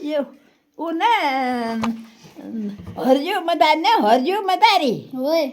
यो ऊ न हर्ज्यू मदारी न हर्ज्यू मदारी होय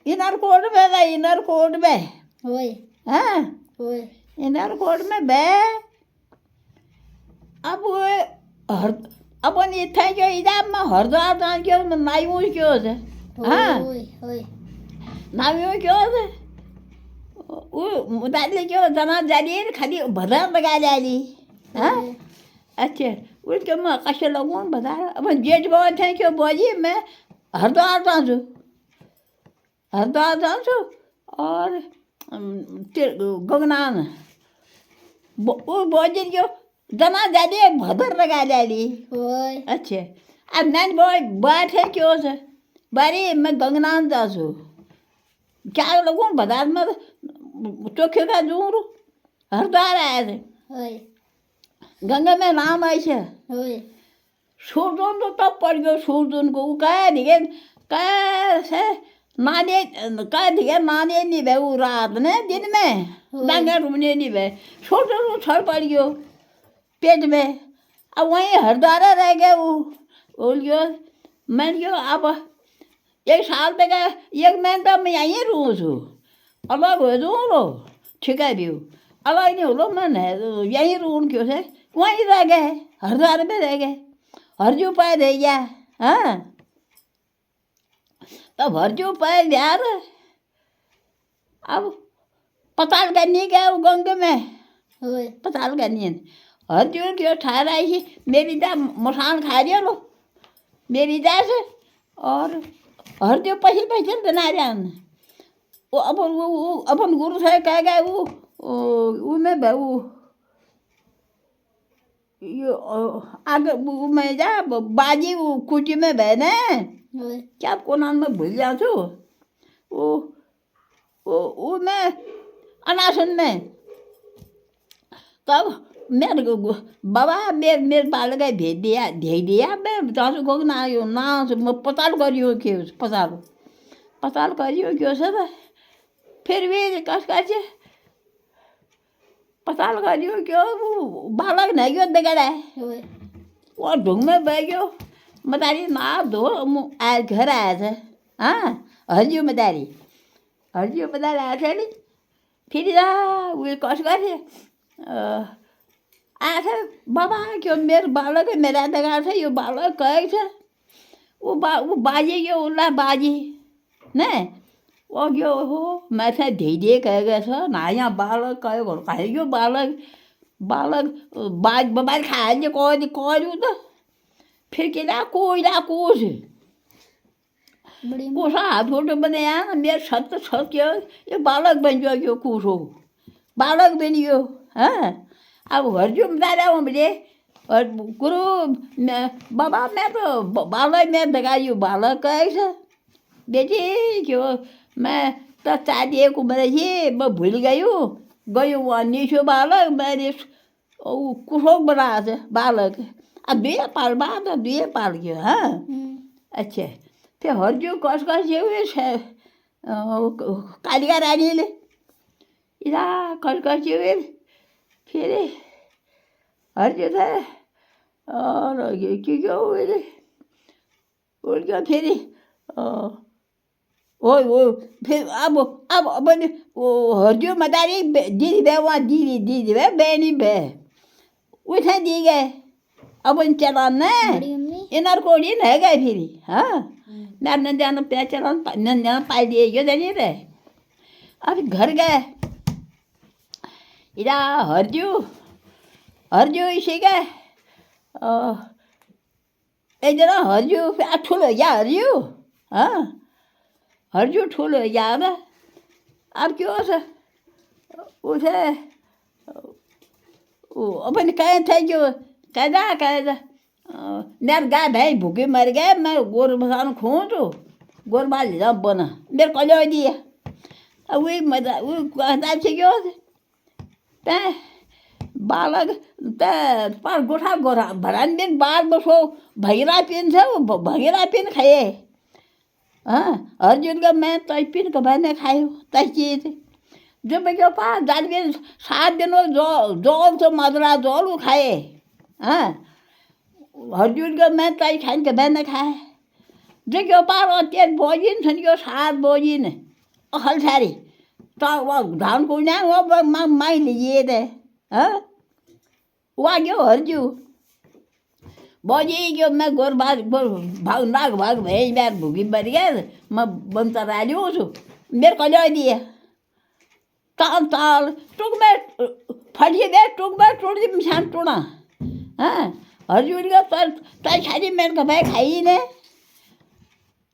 इनर कोड में था इनर कोड में होय हाँ होय इनर कोड में बे अब वो हर अपन इतना जो इधर में हरद्वार जान क्यों नाइयों क्यों से हाँ होय होय नाइयों क्यों से वो मुदारी क्यों जना जाली खाली भदर लगा जाली हाँ अच्छा उसके मैं कशे लगूं बता अपन जेठ बहुत है क्यों बोझी मैं हरद्वार जाऊँ हरद्वार जाऊँ और गगनान वो बोझी क्यों जना जाली भदर लगा जाली होय अच्छा अब नैन बॉय बात है क्यों से बारी मैं गगनान जाऊँ क्या लगूं बता मैं चोखे का दूर हरद्वार आया थे होय गंगा में नाम आई है होय सूरजोन तो तब पड़ गयो सूरजोन को कह दिए कैसे नाने कह दिए नाने नहीं बे वो रात ने दिन में गंगा रूमने नहीं बे सूरजोन छड़ पड़ गयो पेट में अब वहीं हरद्वारा रह गए वो बोल गयो मैं गयो अब एक साल तक एक महीना मैं यहीं रहूँ छू अलग हो जाऊँ लो ठीक है भी अलग नहीं हो लो मैं यहीं रहूँ क्यों से वहीं रह गए हरद्वार में रह गए हरजू पाए रह गया हाँ तब हरजू पाए यार अब पताल करनी क्या वो गंगे में होय पताल करनी हरजू क्यों ठहराई थी मेरी दा मसान खा रही लो मेरी दा से और हरजू पहले पहले बना रहा वो अपन गुरु से कह गए वो में बहू यो आगे वो मैं जा बाजी वो कुटी में बहने होय क्या आपको नाम में भूल जाऊँ छू वो मैं अनासन में तब मेरे को बाबा मेरे बालक भेज दिया मैं जहाँ को ना आयो ना मैं पताल करियो क्यों पताल करियो क्यों सब फिर भी कस पताल करियो क्यों वो बालक नहीं क्यों दगड़ा है होय वो ढूंढ में बह गयो मदारी ना दो आज घर आया था हाँ हरजू मदारी आया था नहीं फिर वो कस आया था बाबा क्यों मेरे बालक मेरा दगा था ये बालक कहे थे वो बाजी गयो उल्ला बाजी ने वो गयो हो मैं था धीरे कह गया था ना यहाँ बालक कहे गयो बालक बाज खाए कोई तो फिर क्या कोयला कोस बड़ी कोसा हाथ फोटो बनाया ना मेरे सत क्यों ये बालक बन गयो क्यों कोसो बालक बन गयो हाँ अब हरजू बता रहा हूँ मुझे और गुरु बाबा मैं तो बालक में दगाई बालक कैसे बेटी क्यों मैं तो चाहती को मेरे ये मैं भूल गयो वहाँ नीचो बालक मेरे कुशोक बना थे बालक अब दुए पाल बात दुए पाल गयो हाँ अच्छा फिर हरजू कस हुए कालिका रानी ले इरा कस हुए फिर हरजू था और क्यों हुए थे उनका फिर वो फिर अब अपन वो हरजू मदारी दीदी बे वहाँ दीदी बे बहनी बे उठे दी गए अपन चलान बड़ी अम्मी इनर कोड़ी है गए फिर हाँ मैं नंजान पे चलान नंजान पाई दिए क्यों नहीं रहे अब घर गए इरा हरजू इसी गए इधर हरजू ठुलो या हरजू हाँ हरजू ठुलो याद अब क्यों से उसे अपन कहे थे जो कह मेरे गाय भाई भूखे मर गए मैं गोर मसान खूँ तो गोर बाल ले जाऊँ बना मेरे को ले दिया अब वही मजा वो कहता से क्यों ते बालक ते पर गोरा भरान दिन बाल बसो भगीरा पिन से वो भगीरा पिन खाए हाँ अर्जुन का मैं तय पिन का मैंने खाए तय चीज जो मैं क्यों पास दाल 7 दिनों जोल तो मदरा जोल खाए हाँ हजुरको मात्रै खान्छ बिहान खाए जो पारो त्यहाँ बजिन छ नि यो 7 बजिन अखल सारी तो धान को ना वो मांग लीजिए थे हाँ वहाँ क्यों हरजू बजी क्यों मैं गोर भाग नाग भाग भैंस बैर भूखी मर गया मैं बनता राजू हूँ मेरे को ले दिए ताल ताल टुक में फटिए गए टुक में टूट दी मिशान टूना हाँ हरजूर का पर ताई खाई मेरे को भाई खाई ने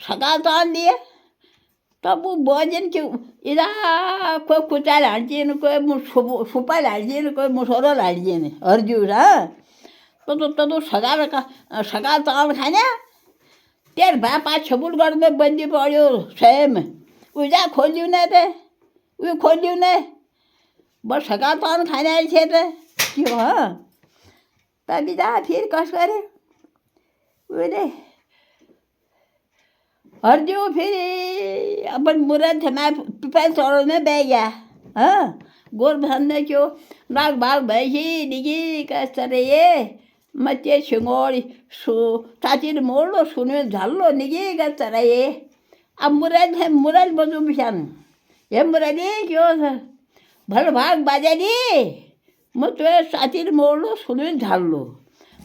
सका ताल दिए तब वो भोजन क्यों इधर कोई कुचाल हाल्छिएन कोई सुपाल हाल्छिएन कोई मुसोरो हाल्छिएन हरजूर हाँ तो सगा ताल खाने तेर भा 5-6 फुट में बंदी पड़ो स्वयं उजा खोलियो न थे उ खोलियो न बस सगा ताल खाने थे तो क्यों हाँ तभी जा फिर कस करे उरे हरजू फिर अपन मुरन थे मैं पिपल तोड़ में बह गया हाँ गोर भरने क्यों नाग भाग भैंसी निगी कस तरह ये मचे शिंगोड़ी चाची मोड़ लो सुने झालो निगी कस तरह ये अब मुरन है मुरन बजू मिशान ये मुरनी क्यों सर भल भाग बाजा दी मैं तो चाची मोड़ लो सुने झालो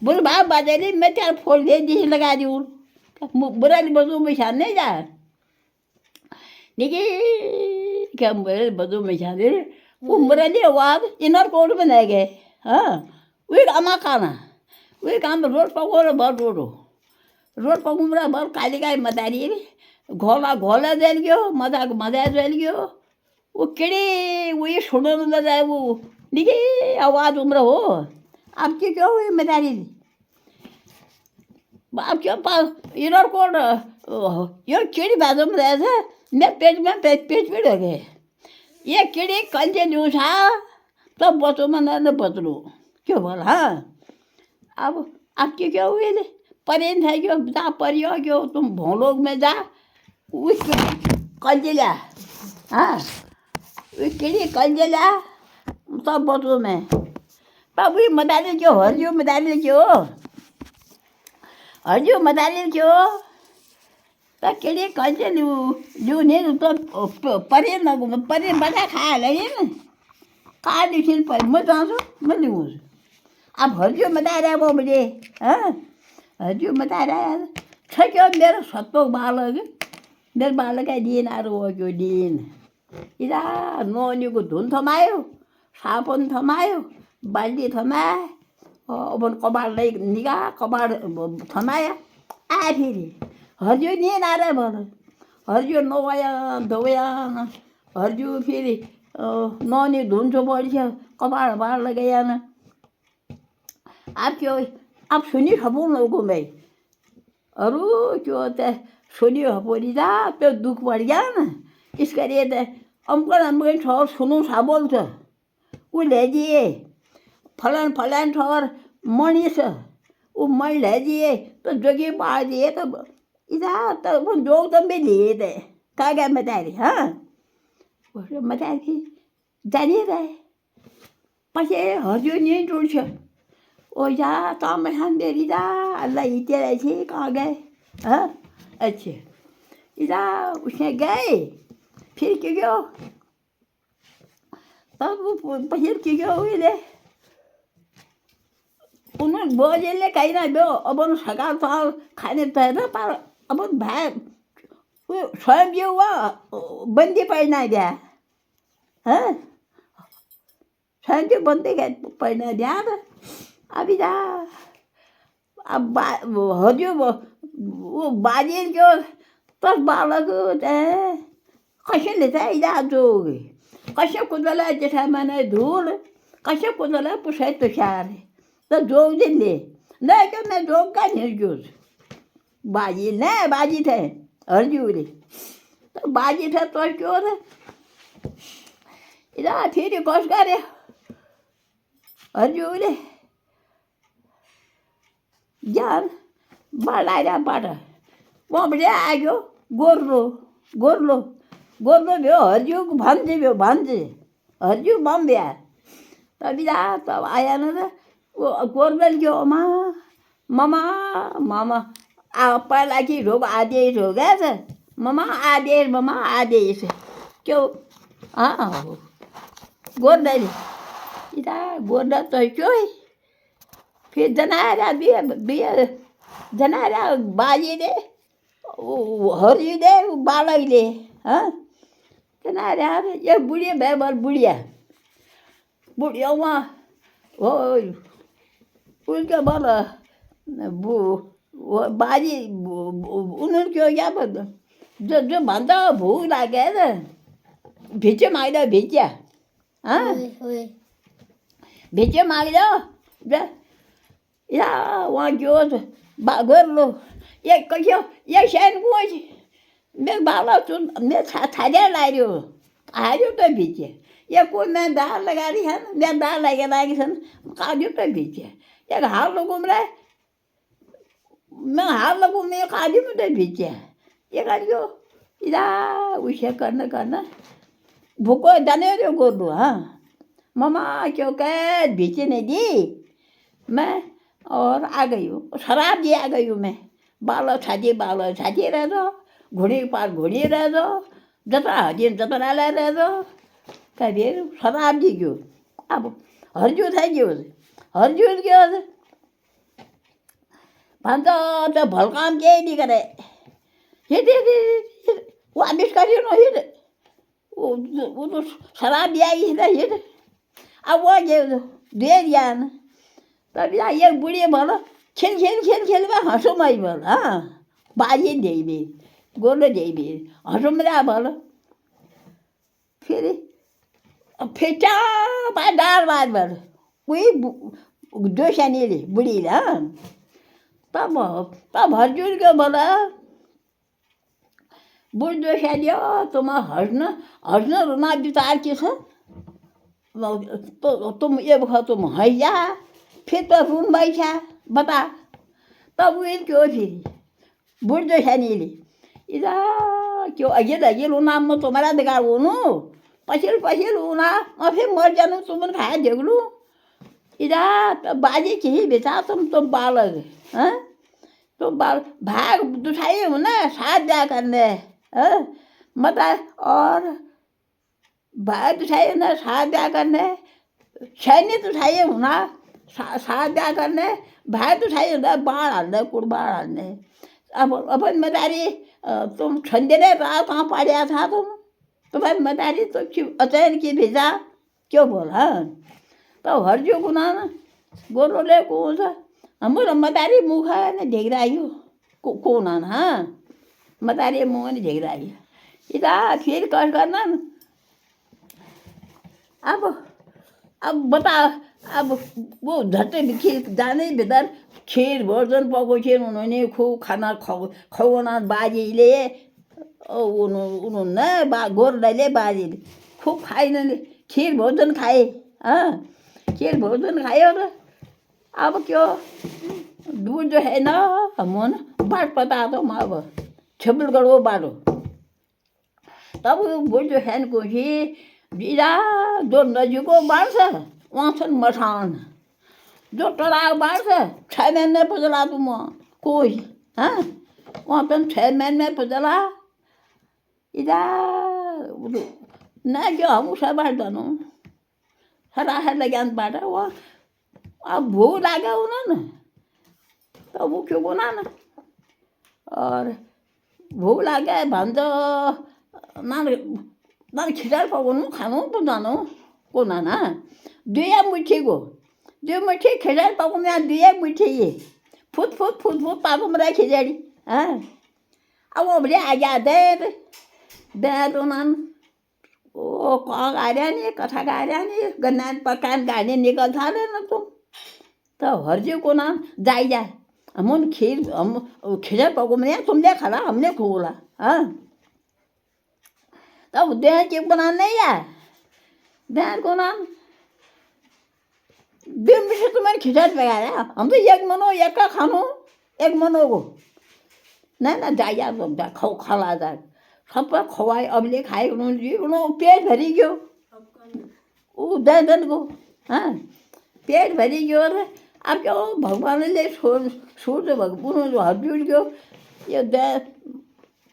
बुल भाग बाजा दी मैं त्यार फोड़ दे दी लगा दी बुरा बजू मिशान नहीं जा निकी क्या बुरा बजू मिशान दे वो मुरली आवाज इनर कोड में ले गए हाँ वे कामा खाना वे काम रोड पकड़ो बहुत रोड पकड़ा बहुत काली काली मदारी घोला घोला जल गयो मजा जल गयो वो केड़े वो ये सुनो न जाए वो निकी आवाज उम्र हो आपकी क्यों हुई मदारी आप क्यों पास इनर कोड ये केड़ी बाजू में रहे थे मैं पेज पे रह गए ये कीड़ी कल से जूसा तब बचो में न बचलू क्यों बोला हाँ अब आपकी क्या हुई थे परेन था क्यों जा परियो क्यों तुम भोलोग में जा उस कल से जा हाँ उस कीड़ी कल से जा तब बचो में तब भी मदाली क्यों हरजू मदाली क्यों तो केड़े कल्चे जो नहीं तो परे न परे बड़ा खा लगे ना खा दिखिन पर मैं जाऊँ मैं लूँ अब हरजू मता रहा वो मुझे हाँ हरजू मता रहा छ क्यों मेरा सत्तो बालक है दिन आ रहा क्यों दिन इधर नोनी को धुन थमायो साबुन थमायो बाल्टी थमाए अपन कबाड़ नहीं निगाह कबाड़ थमाया आ फिर हरजू नहीं ना रहा बोलो हरजू नोया धोया हरजू फिर नौनी धुन छो बोल कबाड़ बाढ़ लगाया ना आप क्यों आप सुनी खबू लोगों में अरु क्यों होता है सुनी खबोरी जा तो दुख बढ़ गया ना इस करिए तो अमकन ठोर सुनू सा बोल तो वो ले जिए फलान ठोर मणिस वो मण ले जिए तो जोगी पा दिए तो इधर तो वो जोग तो भी लिए थे क्या क्या बता रही हाँ वो बता रही जानिए रहे पचे हरजू नहीं टूट ओ जा तो मैं हम बेरी जा अल्लाह इतने ऐसे कहाँ गए हाँ अच्छे इधर उसने गए फिर क्यों तब वो पचे क्यों हुई ले उन्होंने बोझे कहीं ना दो अब उन सगा तो खाने तो ना पर अब भाई स्वयं जो हुआ बंदी पड़ना दिया हाँ स्वयं जो बंदी पड़ना दिया अभी जा अब हजू वो बाजी जो तस बालक कसे लेता है इधर जोगे कसे कुदला जैसा मैंने धूल कसे कुदला पुछे तुषार तो जोग दिन ले नहीं क्यों मैं जोग का निर्जोज बाजी नहीं बाजी थे हरजूरी तो बाजी थे तो क्यों थे इधर फिर कौश करे हरजूरी जान बाड़ा बाड़ा वो बड़े आ गयो गोरलो भ्यो हरजू भांजे हरजू बम बिया तभी जा तब आया ना वो गोरबल गयो माँ ममा ममा पहिला कि रोग आदेश हो क्या छ ममा आदेश क्यों गोर्दैले इता गोर्दा त क्यों फिर जनारा बिहे जनारा बाजीले हरिले बालैले जनारा ये बुढिया भए भर बुढिया वहाँ हो उनके बल बाजी उनीहरूको क्या जो भन्छ भोक लाग्यो त भिच्यो माग्दा भिच्या भिच्यो माग्दा या वहाँ गयो गोर्लो एक कहियो एक सानो कोच मेरो बाबा चुन मेरो छाडिया लाग्यो आयो त भिच्यो या कोही मैं दाल लगा दी है मैं दाल लगा लागी सन काजू पे भिच्यो एक हाल लोगों में मैं हाल लोगों में काजू में तो भिच्यो ये करियो इधा उसे करना भूको जाने दो गोदू ममा क्यों कह भिचे नहीं दी मैं और आ गई हूँ शराब दी आ गई हूँ मैं बालो छाती रह दो घोड़ी पार घोड़ी रह दो जतरा हजिन जतरा रह दो कभी शराब दी क्यों अब हरजूत है क्यों हरजूत क्यों भन्छ त भलकाम केही नहीं करे हिट वो आमिष करियो न हिट वो तो शराब दिया ही था हिट अब वो ये दे दिया ना तब ये बुढ़ी बोलो खेल में हंसो मई बोल बाजी दे भी गोलो दे भी हंसो मेरा बोलो फिर चाह डाल बार कोई दो सानीले बुढीले तब हर्जुन के बोला बुढ़ दो सानी तुम हंसना रोना विचार के छ तो तुम ये बखा तुम हैया फिर तो रूम बैठा बता तब वो क्यों फिर बुढ़ दो सानीले इधर क्यों अगे रोना म तुम्हारा अधिकार हुनु पछिल उना और फिर मर जानु तुमने खाया झगड़ू इधर बाजी की बेचा तुम बालक तुम बाल भाग दुठाई हो ना साथ जा करने मता और भाग दुठाई ना साथ जा करने सैनिक दुठाई हो ना साथ जा करने भाग दुठाई होना बाढ़ हाल्ने कुड़बाढ़ हाल्ने अब मदारी तुम ठंडे ने रात कहाँ पड़ा था तुम्हारी मदारी तो अचैन की भेजा क्यों बोला तो हर्जो गुना ना गोरोले कौन सा हमारा मदारी मुँह ने ढेग रही हो कौन आना मदारी मुँह ने ढेग रही इधर फिर कर करना अब बता अब वो झट्टे खीर जाने भीतर खीर भोजन पकाउँछ उन्होंने खूब खाना खुवाउन बाजीले उन्होंने गोर्दाले बाजीले खूब खाइन खीर भोजन खाए खीर भोजन खायो तो अब क्यों दूध जो है ना मन बाट पता तो अब छबलगढ़ वो बाटो तब वो जो है को ही बिरा जो नजिको बाढ़ छ वहाँ छन् मठान जो टड़ा बाढ़ छ 6 महीने पजला तुम कोई वहाँ पर 6 महीने पजला इधर न क्यों हम उस बाढ़ जानो हरा है लगान बाढ़ वहाँ अब भूख लाग्यो उन्होंने तो वो क्यों बोला ना और भूख लाग्यो भन्छ ना खिचडी पकाउनु खानु पो जानु को नाना दुई मुठी खिचडी पकाउनु दुई मुठी फुट पाको मेरा खिचडी अब बोले आ गया दे तो नान ओ गाड्या नि कथा गाड्या नि गन्ना पकान गाड्ने निकल थाले न तुम तो हर्जी को नाम जाए हम खिचड़ी पकाउने तुमले खाला हमने खोला तब देह के बनाने या देह को नाम दिन में तुम्हारे खिचड़ी पकाया हम तो एक मनो एक का खानो एक मनो को ना जाया तुम जा खाला जा सब खवाए अबले खाए उन्होंने पेट भरी गयो वो दन को पेट भरी गयो अब क्यों भगवानले सूर्य भगवान अर्जुन को यो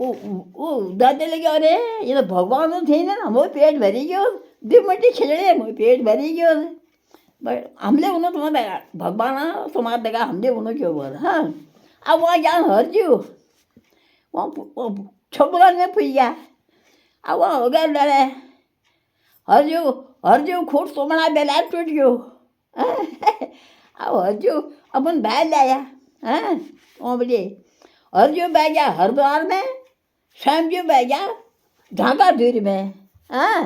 ऊ दादाले क्या अरे ये तो भगवान थिएन हाम्रो पेट भरिगयो 2 मिनट खिचडे म पेट भरिगयो हमले हुनु तुम्हारा भगवान तुम्हारा देगा हमले हुनु क्यों बोल हाँ अब वहाँ जान हर्ज्यू वहाँ छोकरान में पुग्या अब वहाँ हो गया लड़े हर्ज्यू खुट तुम्हारा बेला टूट गयो अब हर्ज्यू अपन भाई लाया हाँ वहाँ बोले हर्ज्यू बह गया हरिद्वार में श्यामजी बह गया झांका दूर में हाँ